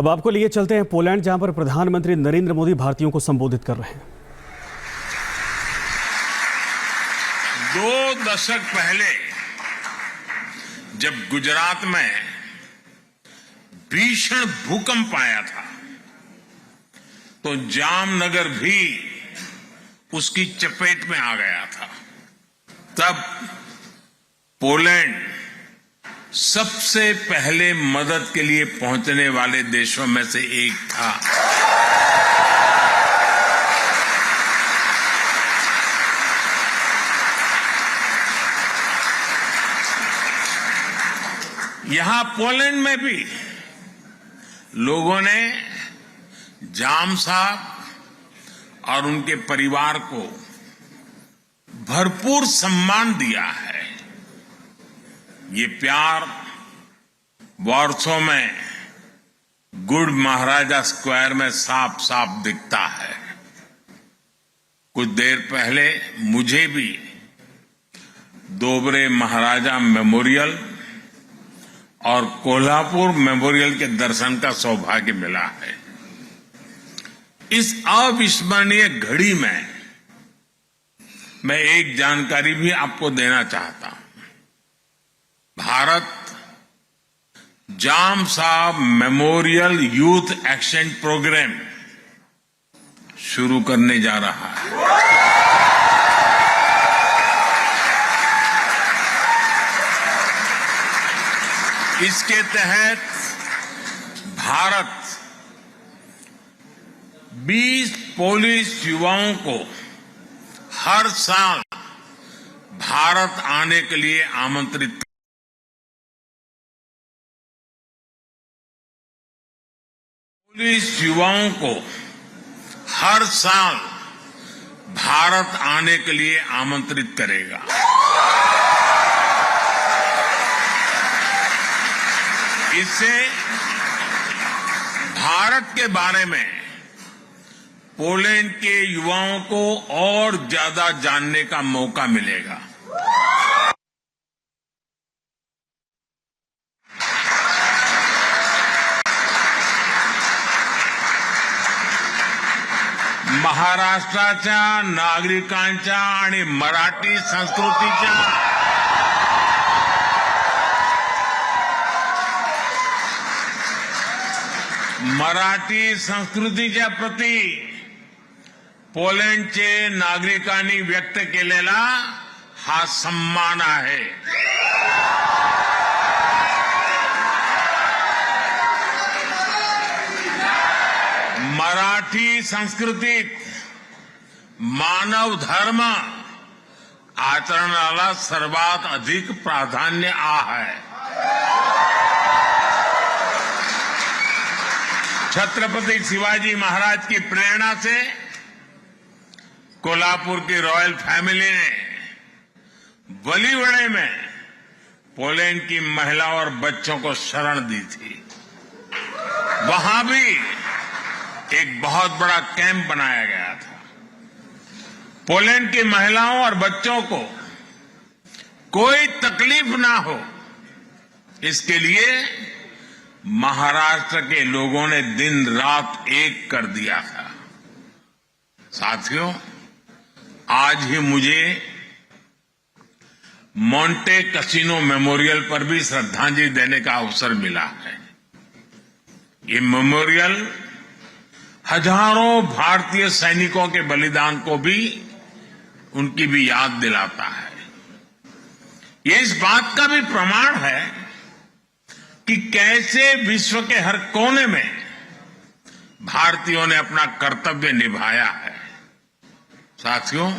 अब आपको लिए चलते हैं पोलैंड, जहां पर प्रधानमंत्री नरेंद्र मोदी भारतीयों को संबोधित कर रहे हैं। 2 दशक पहले जब गुजरात में भीषण भूकंप आया था तो जामनगर भी उसकी चपेट में आ गया था। तब पोलैंड सबसे पहले मदद के लिए पहुंचने वाले देशों में से एक था। यहां पोलैंड में भी लोगों ने जाम साहब और उनके परिवार को भरपूर सम्मान दिया है। ये प्यार वॉर्सो में गुड महाराजा स्क्वायर में साफ साफ दिखता है। कुछ देर पहले मुझे भी दोबरे महाराजा मेमोरियल और कोल्हापुर मेमोरियल के दर्शन का सौभाग्य मिला है। इस अविस्मरणीय घड़ी में मैं एक जानकारी भी आपको देना चाहता हूं। भारत जाम साहब मेमोरियल यूथ एक्सचेंज प्रोग्राम शुरू करने जा रहा है। इसके तहत भारत 20 पोलिश युवाओं को हर साल भारत आने के लिए आमंत्रित पोलिश युवाओं को हर साल भारत आने के लिए आमंत्रित करेगा। इससे भारत के बारे में पोलैंड के युवाओं को और ज्यादा जानने का मौका मिलेगा। महाराष्ट्राच्या नागरिकांच्या आणि मराठी संस्कृतीच्या प्रती पोलंडचे नागरिकांनी व्यक्त केलेला हा सन्मान आहे। मराठी संस्कृतीत मानव धर्म आचरणाला सर्वात अधिक प्राधान्य आहे। छत्रपति शिवाजी महाराज की प्रेरणा से कोल्हापुर की रॉयल फैमिली ने बलिवड़े में पोलैंड की महिलाओं और बच्चों को शरण दी थी। वहां भी एक बहुत बड़ा कैंप बनाया गया था। पोलैंड की महिलाओं और बच्चों को कोई तकलीफ ना हो, इसके लिए महाराष्ट्र के लोगों ने दिन रात एक कर दिया था। साथियों, आज ही मुझे मोंटे कैसिनो मेमोरियल पर भी श्रद्धांजलि देने का अवसर मिला है। ये मेमोरियल हजारों भारतीय सैनिकों के बलिदान को भी उनकी भी याद दिलाता है। ये इस बात का भी प्रमाण है कि कैसे विश्व के हर कोने में भारतीयों ने अपना कर्तव्य निभाया है। साथियों,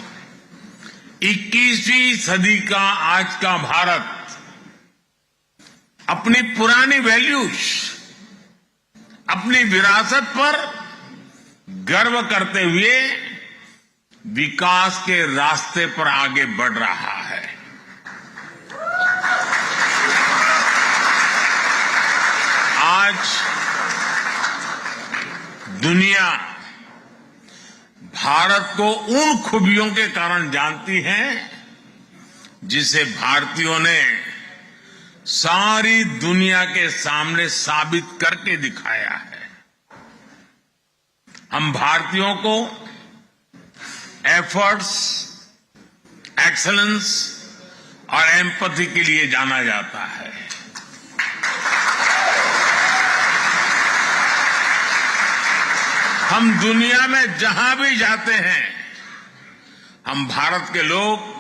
21वीं सदी का आज का भारत अपनी पुरानी वैल्यूज, अपनी विरासत पर गर्व करते हुए विकास के रास्ते पर आगे बढ़ रहा है। आज दुनिया भारत को उन खूबियों के कारण जानती है जिसे भारतीयों ने सारी दुनिया के सामने साबित करके दिखाया है। हम भारतीयों को एफर्ट्स, एक्सेलेंस और एम्पैथी के लिए जाना जाता है। हम दुनिया में जहां भी जाते हैं, हम भारत के लोग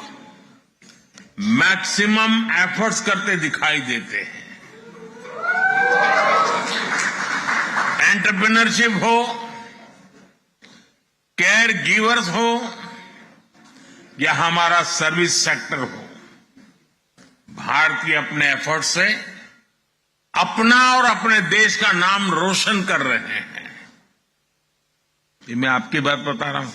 मैक्सिमम एफर्ट्स करते दिखाई देते हैं। एंटरप्रेन्योरशिप हो, केयर गिवर्स हो या हमारा सर्विस सेक्टर हो, भारतीय अपने एफर्ट से अपना और अपने देश का नाम रोशन कर रहे हैं। ये मैं आपकी बात बता रहा हूं।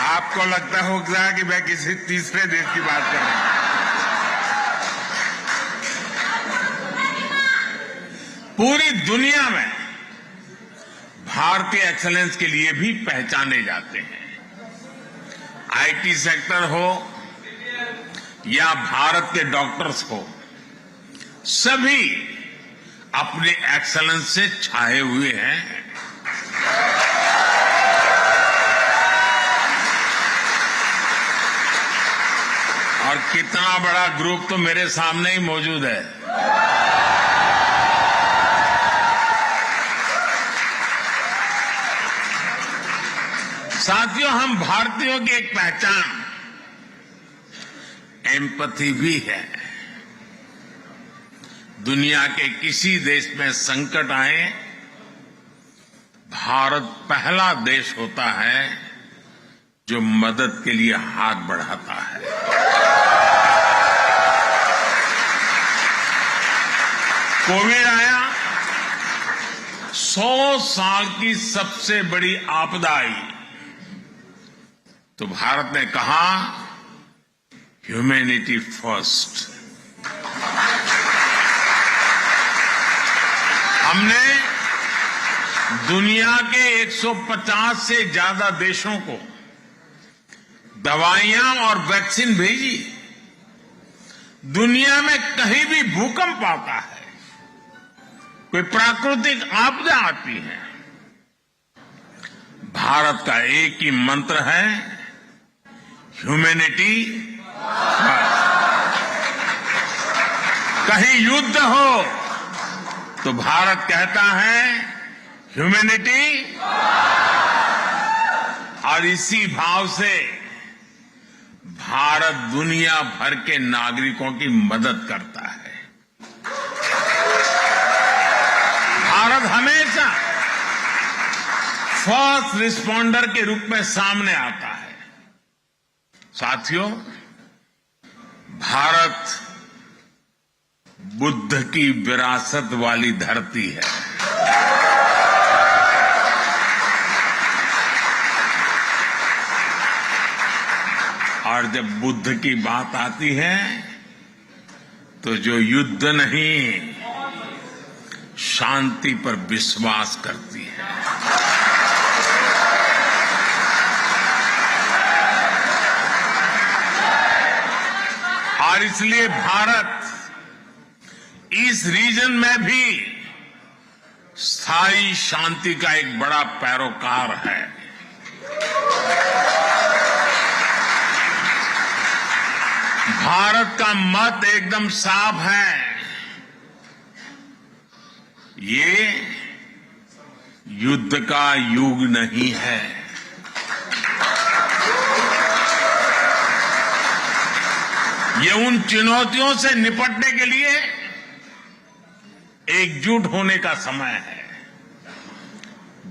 आपको लगता होगा कि मैं किसी तीसरे देश की बात कर रहा हूं। पूरी दुनिया में भारतीय एक्सेलेंस के लिए भी पहचाने जाते हैं। आईटी सेक्टर हो या भारत के डॉक्टर्स हो, सभी अपने एक्सेलेंस से छाए हुए हैं। और कितना बड़ा ग्रुप तो मेरे सामने ही मौजूद है। साथियों, हम भारतीयों की एक पहचान एम्पैथी भी है। दुनिया के किसी देश में संकट आए, भारत पहला देश होता है जो मदद के लिए हाथ बढ़ाता है। कोविड आया, 100 साल की सबसे बड़ी आपदा आई, तो भारत ने कहा ह्यूमैनिटी फर्स्ट। हमने दुनिया के 150 से ज्यादा देशों को दवाइयां और वैक्सीन भेजी। दुनिया में कहीं भी भूकंप आता है, कोई प्राकृतिक आपदा आती है, भारत का एक ही मंत्र है, ह्यूमैनिटी फर्स्ट। कहीं युद्ध हो तो भारत कहता है ह्यूमैनिटी, और इसी भाव से भारत दुनिया भर के नागरिकों की मदद करता है। भारत हमेशा फर्स्ट रिस्पॉन्डर के रूप में सामने आता है। साथियों, भारत बुद्ध की विरासत वाली धरती है। और जब बुद्ध की बात आती है तो जो युद्ध नहीं, शांति पर विश्वास करती है। और इसलिए भारत इस रीजन में भी स्थायी शांति का एक बड़ा पैरोकार है। भारत का मत एकदम साफ है, ये युद्ध का युग नहीं है। ये उन चुनौतियों से निपटने के लिए एकजुट होने का समय है,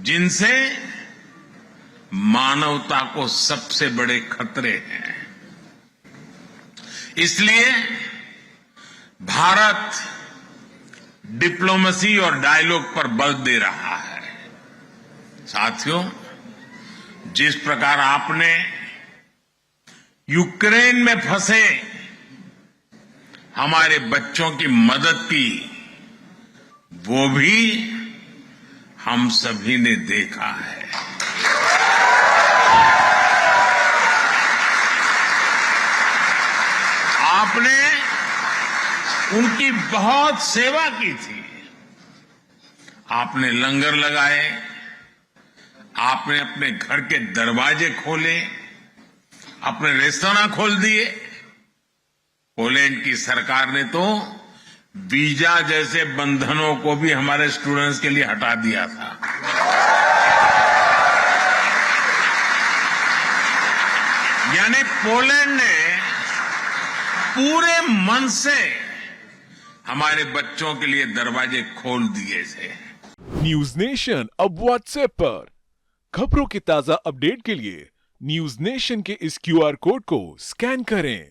जिनसे मानवता को सबसे बड़े खतरे हैं। इसलिए भारत डिप्लोमेसी और डायलॉग पर बल दे रहा है। साथियों, जिस प्रकार आपने यूक्रेन में फंसे हमारे बच्चों की मदद की, वो भी हम सभी ने देखा है। आपने उनकी बहुत सेवा की थी। आपने लंगर लगाए, आपने अपने घर के दरवाजे खोले, अपने रेस्तरां खोल दिए। पोलैंड की सरकार ने तो वीजा जैसे बंधनों को भी हमारे स्टूडेंट्स के लिए हटा दिया था। यानी पोलैंड ने पूरे मन से हमारे बच्चों के लिए दरवाजे खोल दिए थे। न्यूज नेशन अब व्हाट्सएप पर खबरों के ताजा अपडेट के लिए न्यूज नेशन के इस क्यूआर कोड को स्कैन करें